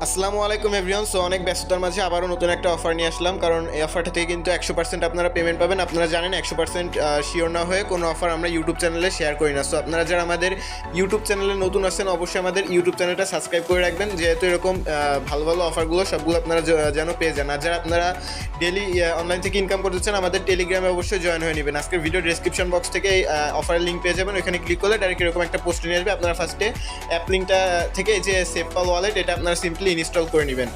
আসসালামু আলাইকুম everyone. So অনেক ব্যস্ততার মাঝে আবারও নতুন একটা অফার নিয়ে আসলাম, কারণ এই অফারটা থেকে কিন্তু 100% আপনারা পেমেন্ট পাবেন। আপনারা জানেন 100% শিওর না হয়ে কোনো অফার আমরা ইউটিউব চ্যানেলে শেয়ার করি না। সো আপনারা যারা আমাদের ইউটিউব চ্যানেলে নতুন আছেন অবশ্যই আমাদের ইউটিউব চ্যানেলটা সাবস্ক্রাইব করে রাখবেন, যেহেতু এরকম ভালো ভালো অফারগুলো সবগুলো আপনারা যেন পেয়ে যান। আর যারা আপনারা ডেলি অনলাইন থেকে ইনকাম করতে চান আমাদের টেলিগ্রামে অবশ্যই জয়েন হয়ে নেবেন। আজকের ভিডিও ডেসক্রিপশন বক্স থেকে এই অফারের লিঙ্ক পেয়ে যাবেন। ওখানে ক্লিক করলে ডাইরেক্ট এরকম একটা পোস্ট নিয়ে আসবে। আপনারা ফার্স্টে অ্যাপ লিঙ্কটা থেকে যে সেফপাল ওয়ালেট এটা আপনারা সিম্পলি ইনস্টল করে নেবেন।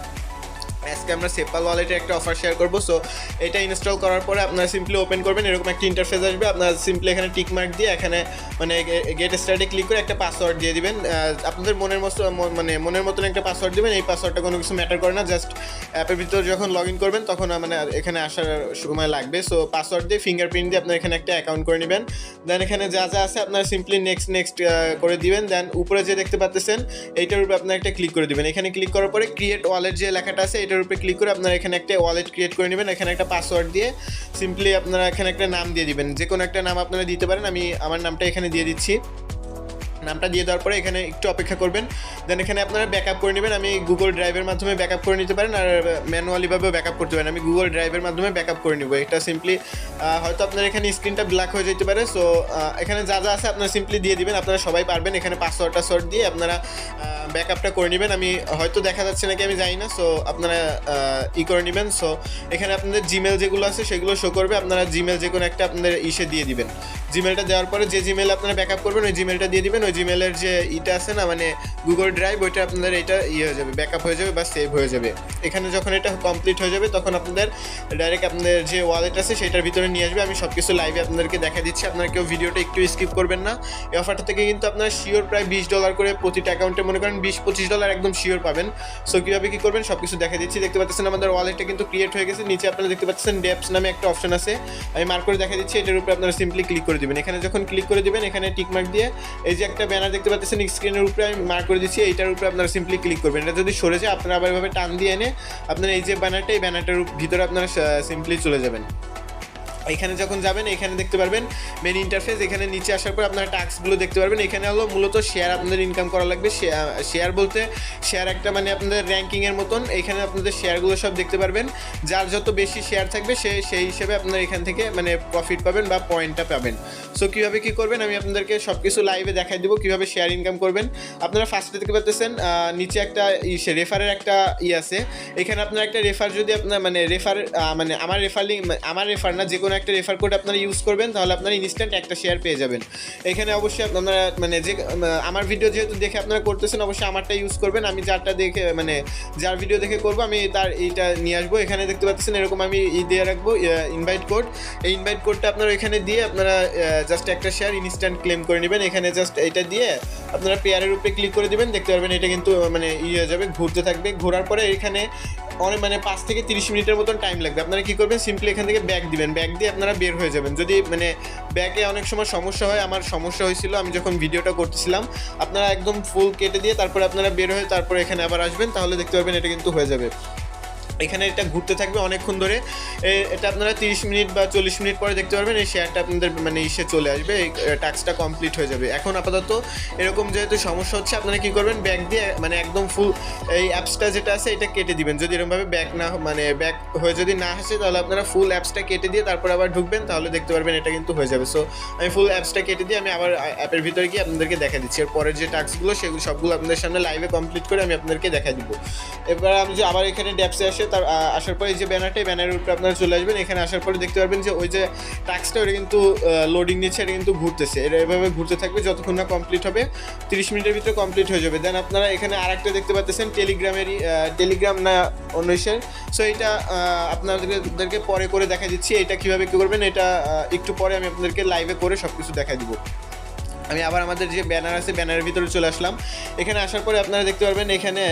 আজকে আমরা সেফপাল ওয়ালেটের একটা অফার শেয়ার করবো। সো এটা ইনস্টল করার পরে আপনারা সিম্পলি ওপেন করবেন, এরকম একটা ইন্টারফেস আসবে। আপনারা সিম্পলি এখানে টিক মার্ক দিয়ে এখানে মানে গেট স্টার্টে ক্লিক করে একটা পাসওয়ার্ড দিয়ে দিবেন। আপনাদের মনের মতন একটা পাসওয়ার্ড দিবেন। এই পাসওয়ার্ডটা কোনো কিছু ম্যাটার করে না, জাস্ট অ্যাপের ভিতরে যখন লগ ইন করবেন তখন মানে এখানে আসার সময় লাগবে। সো পাসওয়ার্ড দিয়ে ফিঙ্গারপ্রিন্ট দিয়ে আপনার এখানে একটা অ্যাকাউন্ট করে নেবেন। দেন এখানে যা যা আছে আপনারা সিম্পলি নেক্সট করে দিবেন। দেন উপরে যে দেখতে পাচ্ছেন এইটার উপরে আপনার একটা ক্লিক করে দিবেন। এখানে ক্লিক করার পরে ক্রিয়েট ওয়ালেট যে লেখাটা আছে এটার উপরে ক্লিক করে আপনারা এখানে একটা ওয়ালেট ক্রিয়েট করে নেবেন। এখানে একটা পাসওয়ার্ড দিয়ে সিম্পলি আপনারা এখানে একটা নাম দিয়ে দিবেন, যে কোনো একটা নাম আপনারা দিতে পারেন। আমি আমার নামটা এখানে দিয়ে দিচ্ছি। নামটা দিয়ে দেওয়ার পরে এখানে একটু অপেক্ষা করবেন। দেন এখানে আপনারা ব্যাকআপ করে নেবেন। আমি গুগল ড্রাইভের মাধ্যমে ব্যাকআপ করে নিতে পারেন, আর ম্যানুয়ালিভাবেও ব্যাকআপ করতে পারেন। আমি গুগল ড্রাইভের মাধ্যমে ব্যাকআপ করে নেব। এটা সিম্পলি হয়তো আপনার এখানে স্ক্রিনটা ব্ল্যাক হয়ে যেতে পারে। সো এখানে যা যা আছে আপনারা সিম্পলি দিয়ে দিবেন, আপনারা সবাই পারবেন। এখানে পাসওয়ার্ড দিয়ে আপনারা ব্যাকআপটা করে নেবেন। আমি হয়তো দেখা যাচ্ছে নাকি আমি জানি না। সো আপনারা করে নেবেন। সো এখানে আপনাদের জিমেল যেগুলো আছে সেগুলো শো করবে। আপনারা জিমেল যে কোনো একটা আপনাদের দিয়ে দিবেন। জিমেলটা দেওয়ার পরে যে জিমেল আপনারা ব্যাকআপ করবেন ওই জিমেলটা দিয়ে দিবেন। ওই জিমেলের যে ইটা আছে না, মানে গুগল ড্রাইভ, ওইটা আপনাদের এটা হয়ে যাবে, ব্যাকআপ হয়ে যাবে বা সেভ হয়ে যাবে। এখানে যখন এটা কমপ্লিট হয়ে যাবে তখন আপনাদের ডাইরেক্ট আপনাদের যে ওয়ালেট আছে সেটার ভিতরে নিয়ে আসবে। আমি সব কিছু লাইভে আপনাদেরকে দেখা দিচ্ছি, আপনারা কেউ ভিডিওটা একটু স্কিপ করবেন না। এই অফারটা থেকে কিন্তু আপনারা শিওর প্রায় $20 করে প্রতিটা অ্যাকাউন্টে মনে করেন $20-25 একদম শিওর পাবেন। সো কীভাবে কী করবেন সব কিছু দেখা দিচ্ছি। দেখতে পাচ্ছেন আমাদের ওয়ালেটটা কিন্তু ক্রিয়েট হয়ে গেছে। নিচে আপনারা দেখতে পাচ্ছেন ডেপস নামে একটা অপশন আছে, আমি মার্ক করে দেখা দিচ্ছি। এটার উপরে আপনারা সিম্পলি ক্লিক করে দেবেন। এখানে যখন ক্লিক করে দেবেন এখানে টিক মার্ক দিয়ে এই যে একটা ব্যানার দেখতে পাচ্ছেন স্ক্রিনের উপরে আমি মার্ক করে দিচ্ছি, এইটার উপরে আপনারা সিম্পলি ক্লিক করবেন। এটা যদি সরে যায় আপনারা আবার এভাবে টান দিয়ে এনে আপনারা এই যে ব্যানারটা, এই ব্যানারটার ভিতরে আপনারা সিম্পলি চলে যাবেন। এখানে যখন যাবেন এখানে দেখতে পারবেন মেন ইন্টারফেস। এখানে নিচে আসার পর আপনারা টাস্কগুলো দেখতে পারবেন। এখানে হলো মূলত শেয়ার আপনাদের ইনকাম করা লাগবে। শেয়ার বলতে শেয়ার একটা মানে আপনাদের র্যাঙ্কিংয়ের মতন। এখানে আপনাদের শেয়ারগুলো সব দেখতে পারবেন। যার যত বেশি শেয়ার থাকবে সেই হিসেবে আপনারা এখান থেকে মানে প্রফিট পাবেন বা পয়েন্টটা পাবেন। সো কীভাবে কী করবেন আমি আপনাদেরকে সব কিছু লাইভে দেখাই দেবো কীভাবে শেয়ার ইনকাম করবেন। আপনারা ফার্স্টে দেখতে পাচ্ছেন নিচে একটা রেফারের একটা আছে। এখানে আপনার একটা রেফার যদি আপনার মানে আমার রেফার না, যে কোনো একটা রেফার কোড আপনারা ইউজ করবেন তাহলে আপনারা ইনস্ট্যান্ট একটা শেয়ার পেয়ে যাবেন। এখানে অবশ্যই আপনারা মানে যে আমার ভিডিও যেহেতু দেখে আপনারা করতেছেন অবশ্যই আমারটা ইউজ করবেন। আমি যারটা দেখে মানে যার ভিডিও দেখে করবো আমি তার এইটা নিয়ে আসবো। এখানে দেখতে পাচ্ছেন এরকম আমি দিয়ে রাখবো ইনভাইট কোড। এই ইনভাইট কোডটা আপনারা এখানে দিয়ে আপনারা জাস্ট একটা শেয়ার ইনস্ট্যান্ট ক্লেম করে নেবেন। এখানে জাস্ট এইটা দিয়ে আপনারা পেয়ারের উপরে ক্লিক করে দেবেন। দেখতে পারবেন এটা কিন্তু মানে হয়ে যাবে, ঘুরতে থাকবে। ঘোরার পরে এখানে অনেক মানে 5 থেকে 30 মিনিটের মতন টাইম লাগবে। আপনারা কী করবেন সিম্পলি এখান থেকে ব্যাক দিবেন, ব্যাক দিয়ে আপনারা বের হয়ে যাবেন। যদি মানে ব্যাকে অনেক সময় সমস্যা হয়, আমার সমস্যা হয়েছিল আমি যখন ভিডিওটা করতেছিলাম। আপনারা একদম ফুল কেটে দিয়ে তারপরে আপনারা বের হয়ে তারপরে এখানে আবার আসবেন, তাহলে দেখতে পারবেন এটা কিন্তু হয়ে যাবে। এখানে এটা ঘুরতে থাকবে অনেকক্ষণ ধরে। এটা আপনারা 30 মিনিট বা 40 মিনিট পরে দেখতে পারবেন এই শেয়ারটা আপনাদের মানে চলে আসবে, এই টাস্কটা কমপ্লিট হয়ে যাবে। এখন আপাতত এরকম যেহেতু সমস্যা হচ্ছে আপনারা কী করবেন ব্যাক দিয়ে মানে একদম ফুল এই অ্যাপসটা যেটা আছে এটা কেটে দিবেন। যদি এরকমভাবে ব্যাক হয়ে যদি না আসে তাহলে আপনারা ফুল অ্যাপসটা কেটে দিয়ে তারপর আবার ঢুকবেন, তাহলে দেখতে পারবেন এটা কিন্তু হয়ে যাবে। সো আমি ফুল অ্যাপসটা কেটে দিয়ে আমি আবার অ্যাপের ভিতরে গিয়ে আপনাদেরকে দেখা দিচ্ছি। এর পরের যে টাস্কগুলো সেগুলো সবগুলো আপনাদের সামনে লাইভে কমপ্লিট করে আমি আপনাদেরকে দেখা দিব। এবার আমি যে আবার এখানে ড্যাপসে আসে তার আসার পরে এই যে ব্যানারের উপরে আপনারা চলে আসবেন। এখানে আসার পরে দেখতে পারবেন যে ওই যে টাস্কটা ওটা কিন্তু লোডিং নিচ্ছে, এটা কিন্তু ঘুরতেছে। এটা এভাবে ঘুরতে থাকবে যতক্ষণ না কমপ্লিট হবে। 30 মিনিটের ভিতরে কমপ্লিট হয়ে যাবে। দেন আপনারা এখানে আরেকটা দেখতে পাচ্ছেন টেলিগ্রাম না অন্য ইসের। সো এটা আপনাদেরকে পরে করে দেখা দিচ্ছি এটা কীভাবে কী করবেন। এটা একটু পরে আমি আপনাদেরকে লাইভে করে সব কিছু দেখা দিব। আমি আবার আমাদের যে ব্যানার আছে ব্যানারের ভিতরে চলে আসলাম। এখানে আসার পরে আপনারা দেখতে পারবেন এখানে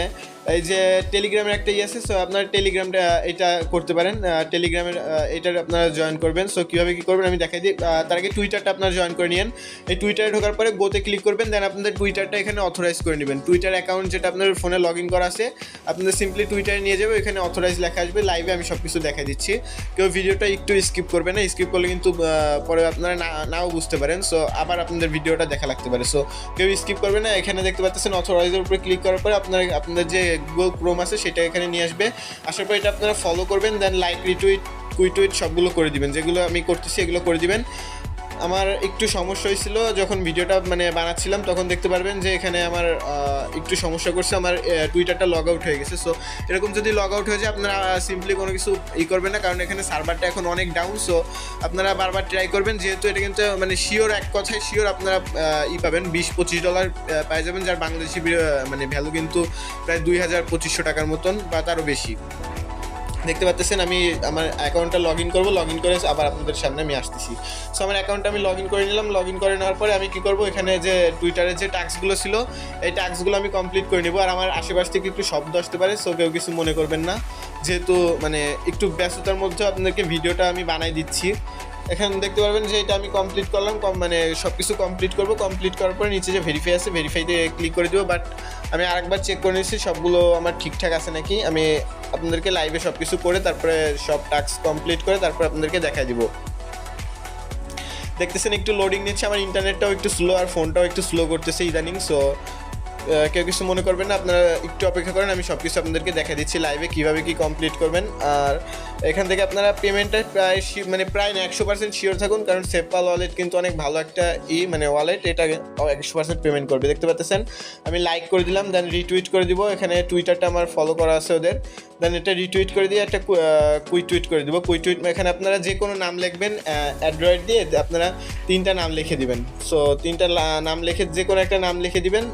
এই যে টেলিগ্রামের একটা আছে। সো আপনারা টেলিগ্রামটা এটা করতে পারেন, টেলিগ্রামের এটার আপনারা জয়েন করবেন। সো কীভাবে কী করবেন আমি দেখাই দিই। তার আগে টুইটারটা আপনারা জয়েন করে নিন। এই টুইটারে ঢোকার পরে গোতে ক্লিক করবেন। দেন আপনাদের টুইটারটা এখানে অথরাইজ করে নেবেন। টুইটার অ্যাকাউন্ট যেটা আপনার ফোনে লগ ইন করা আছে আপনাদের সিম্পলি টুইটারে নিয়ে যাবে, এখানে অথরাইজ লেখা আসবে। লাইভে আমি সব কিছু দেখাই দিচ্ছি, কেউ ভিডিওটা একটু স্কিপ করবে না, স্কিপ করলে কিন্তু পরে আপনারা নাও বুঝতে পারেন। সো আবার আপনাদের ভিডিওটা দেখা লাগতে পারে। সো কেউ স্কিপ করবে না। এখানে দেখতে পাচ্ছেন অথরাইজের উপরে ক্লিক করার পরে আপনাদের যে গুগল ক্রোম আছে সেটা এখানে নিয়ে আসবে। আসার পর এটা আপনারা ফলো করবেন, দেন লাইক, রিটুইট, কুইটুইট সবগুলো করে দিবেন, যেগুলো আমি করতেছি এগুলো করে দিবেন। আমার একটু সমস্যা হয়েছিল যখন ভিডিওটা মানে বানাচ্ছিলাম, তখন দেখতে পারবেন যে এখানে আমার একটু সমস্যা করছে, আমার টুইটারটা লগ আউট হয়ে গেছে। সো এরকম যদি লগ আউট হয়ে যায় আপনারা সিম্পলি কোনো কিছু করবেন না, কারণ এখানে সার্ভারটা এখন অনেক ডাউন। সো আপনারা বারবার ট্রাই করবেন, যেহেতু এটা কিন্তু মানে শিওর, এক কথায় শিওর আপনারা পাবেন $20-25 পাই যাবেন, যার বাংলাদেশি মানে ভ্যালু কিন্তু প্রায় 2200 টাকার মতন বা তারও বেশি। দেখতে পাচ্ছেন আমি আমার অ্যাকাউন্টটা লগ ইন করবো, লগ ইন করে আবার আপনাদের সামনে আমি আসতেছি। সো আমার অ্যাকাউন্টটা আমি লগ ইন করে নিলাম। লগ ইন করে নেওয়ার পরে আমি কী করবো, এখানে যে টুইটারের যে টাস্কগুলো ছিল এই টাস্কগুলো আমি কমপ্লিট করে নেবো। আর আমার আশেপাশ থেকে একটু শব্দ আসতে পারে, সো কেউ কিছু মনে করবেন না, যেহেতু মানে একটু ব্যস্ততার মধ্যে আপনাদেরকে ভিডিওটা আমি বানাই দিচ্ছি। এখানে দেখতে পারবেন যে এটা আমি কমপ্লিট করলাম, মানে সব কিছু কমপ্লিট করবো। কমপ্লিট করার পরে নিচে যে ভেরিফাই আছে ভেরিফাইতে ক্লিক করে দেবো। বাট আমি আরেকবার চেক করে নিচ্ছি সবগুলো আমার ঠিকঠাক আছে নাকি। আমি আপনাদেরকে লাইভে সব কিছু করে তারপরে সব টাস্ক কমপ্লিট করে তারপরে আপনাদেরকে দেখাই দিব। দেখতেছেন একটু লোডিং নিচ্ছে, আমার ইন্টারনেটটাও একটু স্লো আর ফোনটাও একটু স্লো করতেছে ইদানিং। সো কেউ কিছু মনে করবেন না, আপনারা একটু অপেক্ষা করেন, আমি সব কিছু আপনাদেরকে দেখা দিচ্ছি লাইভে কীভাবে কী কমপ্লিট করবেন। আর এখান থেকে আপনারা পেমেন্টটা প্রায় 100% শিওর থাকুন, কারণ সেপপাল ওয়ালেট কিন্তু অনেক ভালো একটা মানে ওয়ালেট, এটা 100% পেমেন্ট করবে। দেখতে পাচ্ছেন আমি লাইক করে দিলাম, দেন রিটুইট করে দিব। এখানে টুইটারটা আমার ফলো করা আছে ওদের, দেন এটা রিটুইট করে দিয়ে একটা কুইটুইট করে দিব। কুইটুইট এখানে আপনারা যে কোনো নাম লিখবেন, অ্যান্ড্রয়েড দিয়ে আপনারা 3টা নাম লিখে দিবেন। সো 3টা নাম লিখে যে কোনো একটা নাম লিখে দিবেন।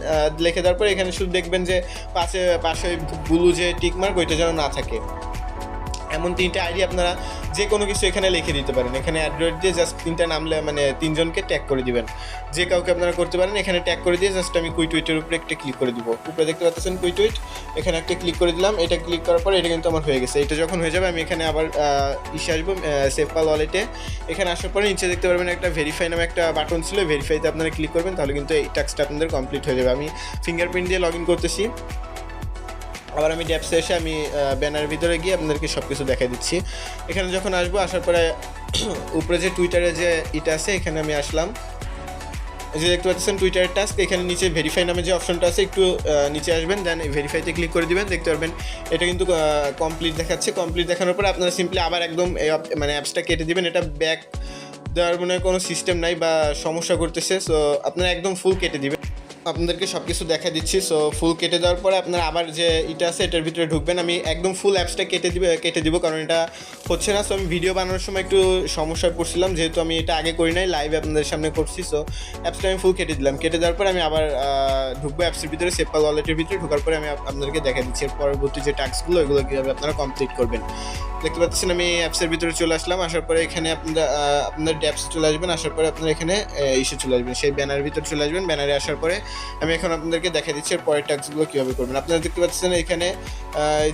লিখে দেওয়ার পরে এখানে শুধু দেখবেন যে পাশে ব্লু যে টিকমার্ক ওইটা যেন না থাকে, এমন 3টা আইডি আপনারা যে কোনো কিছু এখানে লিখে দিতে পারেন। এখানে অ্যান্ড্রয়েড দিয়ে জাস্ট 3টা নাম মানে 3জনকে ট্যাগ করে দিবেন, যে কাউকে আপনারা করতে পারেন। এখানে ট্যাগ করে দিয়ে জাস্ট আমি কুইটুইটের উপরে একটা ক্লিক করে দিব। উপরে দেখতে পাচ্ছেন কুইটুইট, এখানে একটা ক্লিক করে দিলাম। এটা ক্লিক করার পরে এটা কিন্তু আমার হয়ে গেছে। এটা যখন হয়ে যাবে আমি এখানে আবার আসবো সেপপাল ওয়ালেটে। এখানে আসার পরে নিচে দেখতে পারবেন একটা ভেরিফাই নামে একটা বাটন ছিল, ভেরিফাইতে আপনারা ক্লিক করবেন, তাহলে কিন্তু এই টাস্কটা আপনাদের কমপ্লিট হয়ে যাবে। আমি ফিঙ্গারপ্রিন্ট দিয়ে লগ ইন করতেছি। আবার আমি ড্যাপসে এসে আমি ব্যানার ভিতরে গিয়ে আপনাদেরকে সব কিছু দেখাই দিচ্ছি। এখানে যখন আসবো, আসার পরে উপরে যে টুইটারে যে এটা আছে এখানে আমি আসলাম। এই যে দেখতে পাচ্ছেন টুইটারের টাস্ক, এখানে নিচে ভেরিফাই নামে যে অপশনটা আছে একটু নিচে আসবেন, দেন ভেরিফাইতে ক্লিক করে দিবেন। দেখতে পারবেন এটা কিন্তু কমপ্লিট দেখাচ্ছে। কমপ্লিট দেখানোর পরে আপনারা সিম্পলি আবার একদম মানে অ্যাপসটা কেটে দিবেন। এটা ব্যাক দেওয়ার মানে কোনো সিস্টেম নাই বা সমস্যা করতেছে, সো আপনারা একদম ফুল কেটে দিবেন। আপনাদেরকে সব কিছু দেখা দিচ্ছি। সো ফুল কেটে দেওয়ার পরে আপনারা আবার যে এটা আছে এটার ভিতরে ঢুকবেন। আমি একদম ফুল অ্যাপসটা কেটে দিব, কারণ এটা হচ্ছে না। সো আমি ভিডিও বানানোর সময় একটু সমস্যায় পড়ছিলাম, যেহেতু আমি এটা আগে করি নাই, লাইভে আপনাদের সামনে করছি। সো অ্যাপসটা আমি ফুল কেটে দিলাম। কেটে দেওয়ার পরে আমি আবার ঢুকবো অ্যাপসের ভিতরে, সেপপাল ওয়ালেটের ভিতরে। ঢোকার পরে আমি আপনাদেরকে দেখা দিচ্ছি এর পরবর্তী যে টাস্কগুলো এগুলো কীভাবে আপনারা কমপ্লিট করবেন। দেখতে পাচ্ছেন আমি অ্যাপসের ভিতরে চলে আসলাম। আসার পরে এখানে আপনাদের ড্যাপসে চলে আসবেন। আসার পরে আপনারা এখানে ইসে চলে আসবেন, সেই ব্যানারের ভিতরে চলে আসবেন। ব্যানারে আসার পরে আমি এখন আপনাদেরকে দেখা দিচ্ছি এর পরের টাস্কগুলো কীভাবে করবেন। আপনারা দেখতে পাচ্ছেন এখানে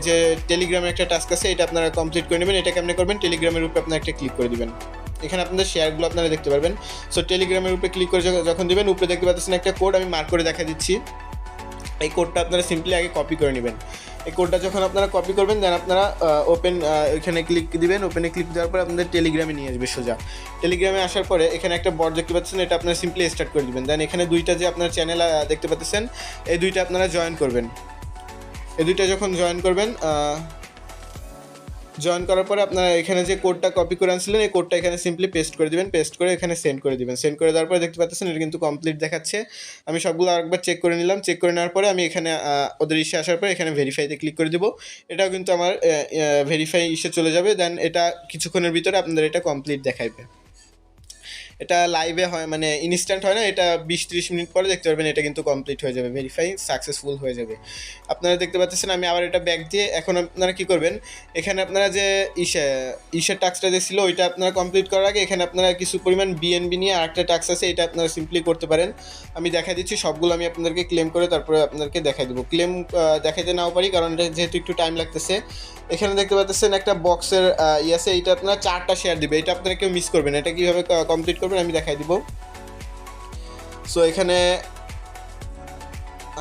যে টেলিগ্রামের একটা টাস্ক আছে, এটা আপনারা কমপ্লিট করে নেবেন। এটা কেমনে করবেন, টেলিগ্রামের উপরে আপনারা একটা ক্লিক করে দিবেন। এখানে আপনাদের শেয়ারগুলো আপনারা দেখতে পারবেন। সো টেলিগ্রামের উপরে ক্লিক করে যখন দেবেন, উপরে দেখতে পাচ্ছেন একটা কোড, আমি মার্ক করে দেখা দিচ্ছি। এই কোডটা আপনারা সিম্পলি আগে কপি করে নেবেন। এই কোডটা যখন আপনারা কপি করবেন, দেন আপনারা ওপেন এখানে ক্লিক দিবেন। ওপেনে ক্লিক দেওয়ার পরে আপনাদের টেলিগ্রামে নিয়ে আসবে সোজা। টেলিগ্রামে আসার পরে এখানে একটা বট দেখতে পাচ্ছেন, এটা আপনারা সিম্পলি স্টার্ট করে দেবেন। দেন এখানে 2টা যে আপনার চ্যানেল দেখতে পাচ্ছেন, এই 2টা আপনারা জয়েন করবেন। এই 2টা যখন জয়েন করবেন, জয়েন করার পরে আপনারা এখানে যে কোডটা কপি করে আনছিলেন এই কোডটা এখানে সিম্পলি পেস্ট করে দিবেন। পেস্ট করে এখানে সেন্ড করে দিবেন। সেন্ড করে দেওয়ার পরে দেখতে পাচ্ছেন এটা কিন্তু কমপ্লিট দেখাচ্ছে। আমি সবগুলো আরেকবার চেক করে নিলাম। চেক করে নেওয়ার পরে আমি এখানে ওদের ইসে আসার পরে এখানে ভেরিফাইতে ক্লিক করে দেবো। এটাও কিন্তু আমার ভেরিফাই ইসে চলে যাবে। দেন এটা কিছুক্ষণের ভিতরে আপনাদের এটা কমপ্লিট দেখাইবে। এটা লাইভে হয়, মানে ইনস্ট্যান্ট হয় না, এটা 20-30 মিনিট পরে দেখতে পারবেন এটা কিন্তু কমপ্লিট হয়ে যাবে, ভেরিফাই সাকসেসফুল হয়ে যাবে। আপনারা দেখতে পাচ্ছেন আমি আবার এটা ব্যাক দিয়ে, এখন আপনারা কী করবেন, এখানে আপনারা যে ইসের টাস্কটা যে ছিল ওইটা আপনারা কমপ্লিট করার আগে এখানে আপনারা কিছু পরিমাণ বিএনবি নিয়ে আরেকটা টাস্ক আছে, এটা আপনারা সিম্পলি করতে পারেন। আমি দেখা দিচ্ছি সবগুলো, আমি আপনাদেরকে ক্লেম করে তারপরে আপনাদেরকে দেখাই দেবো। ক্লেম দেখাইতে নাও পারি কারণ এটা যেহেতু একটু টাইম লাগতেছে। এখানে দেখতে পাচ্ছেন একটা বক্সের আছে, এইটা আপনারা 4টা শেয়ার দিবে, এটা আপনারা কেউ মিস করবেন। এটা কীভাবে কমপ্লিট করবেন আমি দেখাই দিব। সো এখানে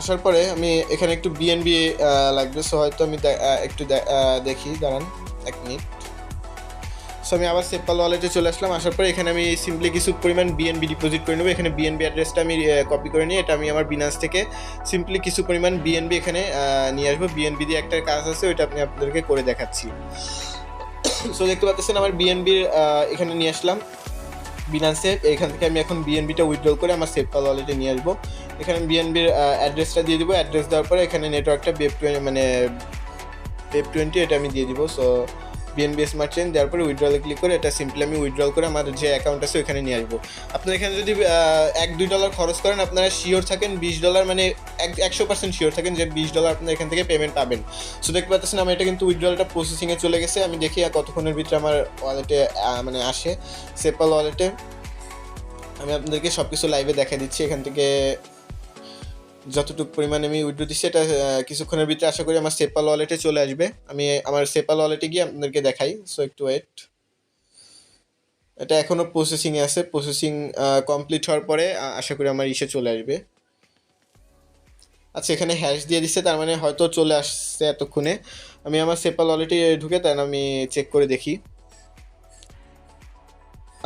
আসার পরে আমি এখানে একটু বিএনবি লাগবে, সো হয়তো আমি একটু দেখি, দাঁড়ান 1 মিনিট। সো আমি আবার সেপপাল ওয়ালেটে চলে আসলাম। আসার পরে এখানে আমি সিম্পলি কিছু পরিমাণ বিএনবি ডিপোজিট করে নেবো। এখানে বিএনবি অ্যাড্রেসটা আমি কপি করে নিই, এটা আমি আমার বিনান্স থেকে সিম্পলি কিছু পরিমাণ বিএনবি এখানে নিয়ে আসবো। বিএনবি দিয়ে একটা কাজ আছে, ওইটা আপনি আপনাদেরকে করে দেখাচ্ছি। সো দেখতে পাচ্ছেন আমার বিএনবির এখানে নিয়ে আসলাম বিনান্সে। এখান থেকে আমি এখন বিএনবিটা উইথড্রল করে আমার সেপপাল ওয়ালেটে নিয়ে আসবো। এখানে আমি বিএনবির অ্যাড্রেসটা দিয়ে দিব। অ্যাড্রেস দেওয়ার পরে এখানে নেটওয়ার্কটা বেপ20 মানে বেপ20 এটা আমি দিয়ে দিব। সো বিএনবি স্মার্ট চেইন দেওয়ার পরে উইথড্রলে ক্লিক করে এটা সিম্পলি আমি উইথড্রল করে আমার যে অ্যাকাউন্ট আছে ওখানে নিয়ে আসবো। আপনারা এখানে যদি $1-2 খরচ করেন, আপনারা শিওর থাকেন $20 মানে 100% শিওর থাকেন যে $20 আপনারা এখান থেকে পেমেন্ট পাবেন। সো দেখতে পাচ্ছেন আমার এটা কিন্তু উইথড্রলটা প্রসেসিংয়ে চলে গেছে। আমি দেখি কতক্ষণের ভিতরে আমার ওয়ালেটে মানে আসে সেপপাল ওয়ালেটে। আমি আপনাদেরকে সব কিছু লাইভে দেখা দিচ্ছি। এখান থেকে যতটুকু পরিমাণে আমি উইথড্র দিচ্ছি এটা কিছুক্ষণের ভিতরে আশা করি আমার সেপপাল ওয়ালেটে চলে আসবে। আমি আমার সেপপাল ওয়ালেটে গিয়ে আপনাদেরকে দেখাই। সো একটু ওয়েট, এটা এখনও প্রসেসিংয়ে আছে। প্রসেসিং কমপ্লিট হওয়ার পরে আশা করি আমার ইসে চলে আসবে। আচ্ছা, এখানে হ্যাশ দিয়ে দিচ্ছে, তার মানে হয়তো চলে আসছে এতক্ষণে। আমি আমার সেপপাল ওয়ালেটে ঢুকে তাই আমি চেক করে দেখি।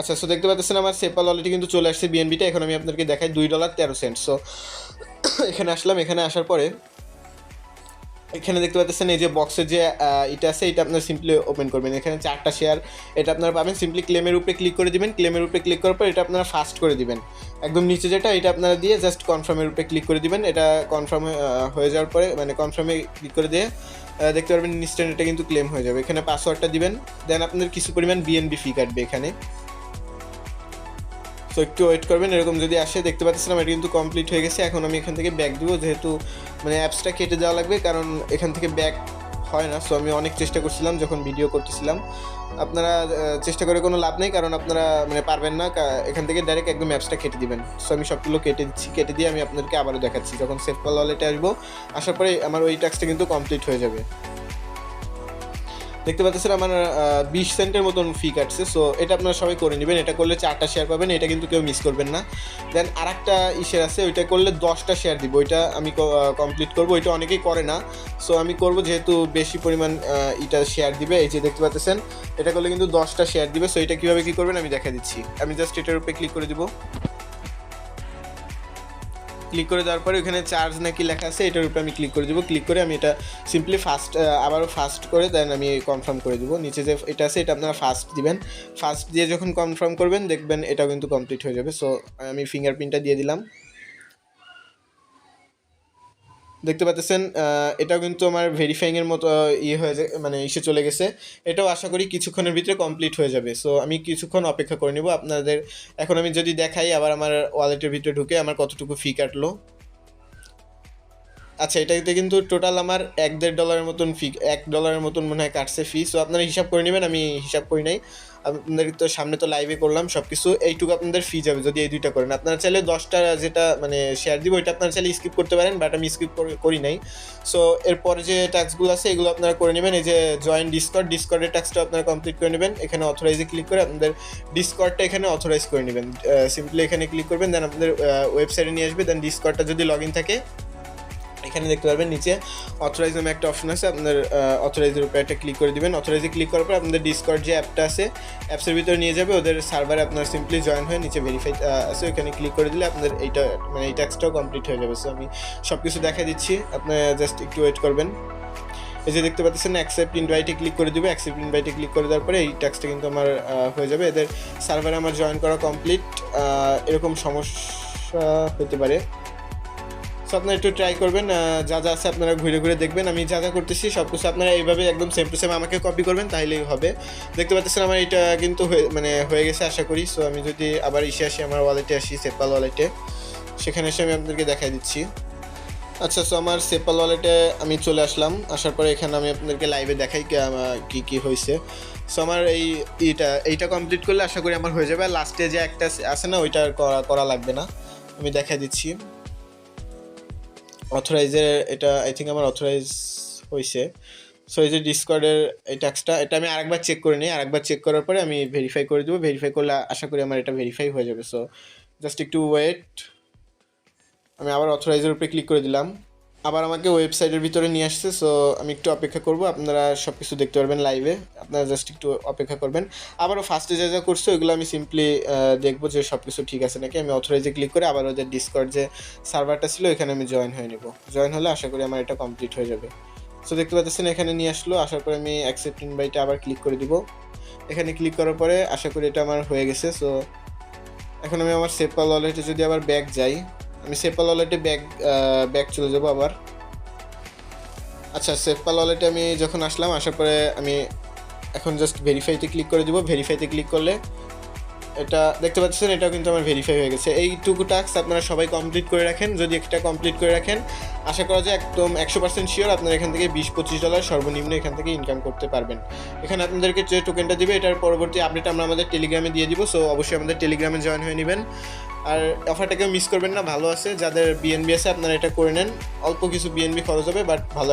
আচ্ছা, সো দেখতে পাচ্ছেন আমার সেপপাল ওয়ালেটে কিন্তু চলে আসছে বিএনবিটা। এখন আমি আপনাদেরকে দেখাই $2.13। সো এখানে আসলাম। এখানে আসার পরে এখানে দেখতে পাচ্ছেন এই যে বক্সের যে এটা আছে, এটা আপনার সিম্পলি ওপেন করবেন। এখানে 4টা শেয়ার এটা আপনারা পাবেন। সিম্পলি ক্লেমের উপরে ক্লিক করে দিবেন। ক্লেমের উপরে ক্লিক করার পর এটা আপনারা ফাস্ট করে দিবেন। একদম নিচে যেটা এটা আপনারা দিয়ে জাস্ট কনফার্মের উপরে ক্লিক করে দিবেন। এটা কনফার্ম হয়ে যাওয়ার পরে মানে কনফার্মে ক্লিক করে দিয়ে দেখতে পারবেন ইনস্ট্যান্ট এটা কিন্তু ক্লেম হয়ে যাবে। এখানে পাসওয়ার্ডটা দিবেন, দেন আপনাদের কিছু পরিমাণ বিএনবি ফি কাটবে এখানে। সো একটু ওয়েট করবেন। এরকম যদি আসে দেখতে পাচ্ছিলাম এটা কিন্তু কমপ্লিট হয়ে গেছে। এখন আমি এখান থেকে ব্যাক দিব, যেহেতু মানে অ্যাপসটা কেটে দেওয়া লাগবে, কারণ এখান থেকে ব্যাক হয় না। সো আমি অনেক চেষ্টা করছিলাম যখন ভিডিও করতেছিলাম। আপনারা চেষ্টা করে কোনো লাভ নেই, কারণ আপনারা মানে পারবেন না। এখান থেকে ডাইরেক্ট একদম অ্যাপসটা কেটে দিবেন। সো আমি সবগুলো কেটে দিচ্ছি। কেটে দিয়ে আমি আপনাদেরকে আবারও দেখাচ্ছি যখন সেপপাল ওয়ালেটে আসবো। আসার পরে আমার ওই টাস্কটা কিন্তু কমপ্লিট হয়ে যাবে। দেখতে পাচ্ছেন আমার 20 সেন্টের মতন ফি কাটছে। সো এটা আপনারা সবাই করে নেবেন। এটা করলে 4টা শেয়ার পাবেন, এটা কিন্তু কেউ মিস করবেন না। দেন আরেকটা ইসের আছে, ওইটা করলে 10টা শেয়ার দিব। ওইটা আমি কমপ্লিট করবো। ওইটা অনেকেই করে না, সো আমি করব, যেহেতু বেশি পরিমাণ এটা শেয়ার দিবে। এই যে দেখতে পাচ্ছেন এটা করলে কিন্তু 10টা শেয়ার দিবে। সো এটা কীভাবে কী করবেন আমি দেখা দিচ্ছি। আমি জাস্ট এটার উপরে ক্লিক করে দিব। ক্লিক করে দেওয়ার পরে ওখানে চার্জ নাকি লেখা আছে, এটার উপরে আমি ক্লিক করে দেবো। ক্লিক করে আমি এটা সিম্পলি আবারও ফাস্ট করে দেন আমি কনফার্ম করে দেবো। নিচে যে এটা আছে এটা আপনারা ফাস্ট দিবেন। ফাস্ট দিয়ে যখন কনফার্ম করবেন দেখবেন এটাও কিন্তু কমপ্লিট হয়ে যাবে। সো আমি ফিঙ্গারপ্রিন্টটা দিয়ে দিলাম। দেখতে পাচ্ছেন এটাও কিন্তু আমার ভেরিফাইংয়ের মতো হয়ে যায়, মানে চলে গেছে। এটাও আশা করি কিছুক্ষণের ভিতরে কমপ্লিট হয়ে যাবে। সো আমি কিছুক্ষণ অপেক্ষা করে নেব আপনাদের। এখন আমি যদি দেখাই আবার আমার ওয়ালেটের ভিতরে ঢুকে আমার কতটুকু ফি কাটলো। আচ্ছা, এটাতে কিন্তু টোটাল আমার $1-1.5 মতন ফি, $1 মতন মনে হয় কাটছে ফি। সো আপনারা হিসাব করে নেবেন, আমি হিসাব করি নাই। আপনাদের তো সামনে তো লাইভে করলাম সব কিছু। এইটুকু আপনাদের ফি যাবে যদি এই দুইটা করেন। আপনারা চাইলে 10টা যেটা মানে শেয়ার দিব ওইটা আপনারা চাইলে স্কিপ করতে পারেন, বাট আমি স্কিপ করি নাই। সো এরপর যে টাস্কগুলো আছে এগুলো আপনারা করে নেবেন। এই যে জয়েন ডিসকর্ডের টাস্কটা আপনারা কমপ্লিট করে নেবেন। এখানে অথরাইজে ক্লিক করে আপনাদের ডিসকর্ডটা এখানে অথরাইজ করে নেবেন। সিম্পলি এখানে ক্লিক করবেন, দেন আপনাদের ওয়েবসাইটে নিয়ে আসবে। দেন ডিসকর্ডটা যদি লগ ইন থাকে এখানে দেখতে পারবেন নিচে অথরাইজ নামে একটা অপশন আছে। আপনাদের অথরাইজের উপরে একটা ক্লিক করে দিবেন। অথরাইজে ক্লিক করার পর আপনাদের ডিসকর্ড যে অ্যাপটা আছে অ্যাপসের ভিতরে নিয়ে যাবে। ওদের সার্ভারে আপনার সিম্পলি জয়েন হয়ে নিচে ভেরিফাই আছে ওইখানে ক্লিক করে দিলে আপনাদের এইটা মানে এই টাস্কটাও কমপ্লিট হয়ে যাবে। সো আমি সব কিছু দেখা দিচ্ছি, আপনারা জাস্ট একটু ওয়েট করবেন। এই যে দেখতে পাচ্ছেন অ্যাকসেপ্ট ইনভাইটে ক্লিক করে দেবো। অ্যাকসেপ্ট ইনভাইটে ক্লিক করে দেওয়ার পরে এই টাস্কটা কিন্তু আমার হয়ে যাবে। এদের সার্ভারে আমার জয়েন করা কমপ্লিট। এরকম সমস্যা হতে পারে, সো আপনারা একটু ট্রাই করবেন। যা যা আছে আপনারা ঘুরে ঘুরে দেখবেন। আমি যা যা করতেছি সব কিছু আপনারা এইভাবে একদম সেম টু সেম আমাকে কপি করবেন, তাহলেই হবে। দেখতে পাচ্ছেন আমার এটা কিন্তু হয়ে গেছে আশা করি। সো আমি যদি আবার আসি আমার ওয়ালেটে আসি, সেপপাল ওয়ালেটে, সেখানে এসে আমি আপনাদেরকে দেখাই দিচ্ছি। আচ্ছা, সো আমার সেপপাল ওয়ালেটে আমি চলে আসলাম। আসার পরে এখানে আমি আপনাদেরকে লাইভে দেখাই কী কী হয়েছে। সো আমার এইটা কমপ্লিট করলে আশা করি আমার হয়ে যাবে। আর লাস্টে যে একটা আছে না, ওইটা করা লাগবে না। আমি দেখাই দিচ্ছি অথরাইজের। এটা আই থিঙ্ক আমার অথরাইজ হয়েছে। সো এই যে ডিসকর্ডের এই টাস্কটা এটা আমি আরেকবার চেক করে নিই। আরেকবার চেক করার পরে আমি ভেরিফাই করে দেবো। ভেরিফাই করলে আশা করি আমার এটা ভেরিফাই হয়ে যাবে। সো জাস্ট একটু ওয়েট। আমি আবার অথরাইজের উপরে ক্লিক করে দিলাম। আবার আমাকে ওয়েবসাইটের ভিতরে নিয়ে আসছে। সো আমি একটু অপেক্ষা করব, আপনারা সব কিছু দেখতে পারবেন লাইভে, আপনারা জাস্ট একটু অপেক্ষা করবেন। আবারও ফার্স্টে যা যা করছে ওইগুলো আমি সিম্পলি দেখবো যে সব কিছু ঠিক আছে নাকি। আমি অথরাইজে ক্লিক করে আবার ওদের ডিসকর্ড যে সার্ভারটা ছিল এখানে আমি জয়েন হয়ে নেব। জয়েন হলে আশা করি আমার এটা কমপ্লিট হয়ে যাবে। সো দেখতে পাচ্ছেন এখানে নিয়ে আসলো, আসার পরে আমি অ্যাকসেপ্ট ইনভাইটে আবার ক্লিক করে দিব। এখানে ক্লিক করার পরে আশা করি এটা আমার হয়ে গেছে। সো এখন আমি আমার সেপাল ওয়ালেটে যদি আবার ব্যাক যাই, আমি সেপাল ওয়ালেটে ব্যাক চলে যাবো আবার। আচ্ছা, সেপাল ওয়ালেটে আমি যখন আসলাম, আসার পরে আমি এখন জাস্ট ভেরিফাইতে ক্লিক করে দিব। ভেরিফাইতে ক্লিক করলে এটা দেখতে পাচ্ছেন, এটাও কিন্তু আমার ভেরিফাই হয়ে গেছে। এইটুকু টাস্ক আপনারা সবাই কমপ্লিট করে রাখেন। যদি একটা কমপ্লিট করে রাখেন, আশা করা যায় একদম 100% শিওর আপনারা এখান থেকে $20-25 সর্বনিম্ন এখান থেকে ইনকাম করতে পারবেন। এখানে আপনাদেরকে যে টোকেনটা দিবে এটার পরবর্তী আপডেট আমরা আমাদের টেলিগ্রামে দিয়ে দিব। সো অবশ্যই আমাদের টেলিগ্রামে জয়েন হয়ে নেবেন। আর অফারটাকেও মিস করবেন না, ভালো আছে। যাদের বিএনবি আছে আপনারা এটা করে নেন, অল্প কিছু বিএনবি খরচ হবে বাট ভালো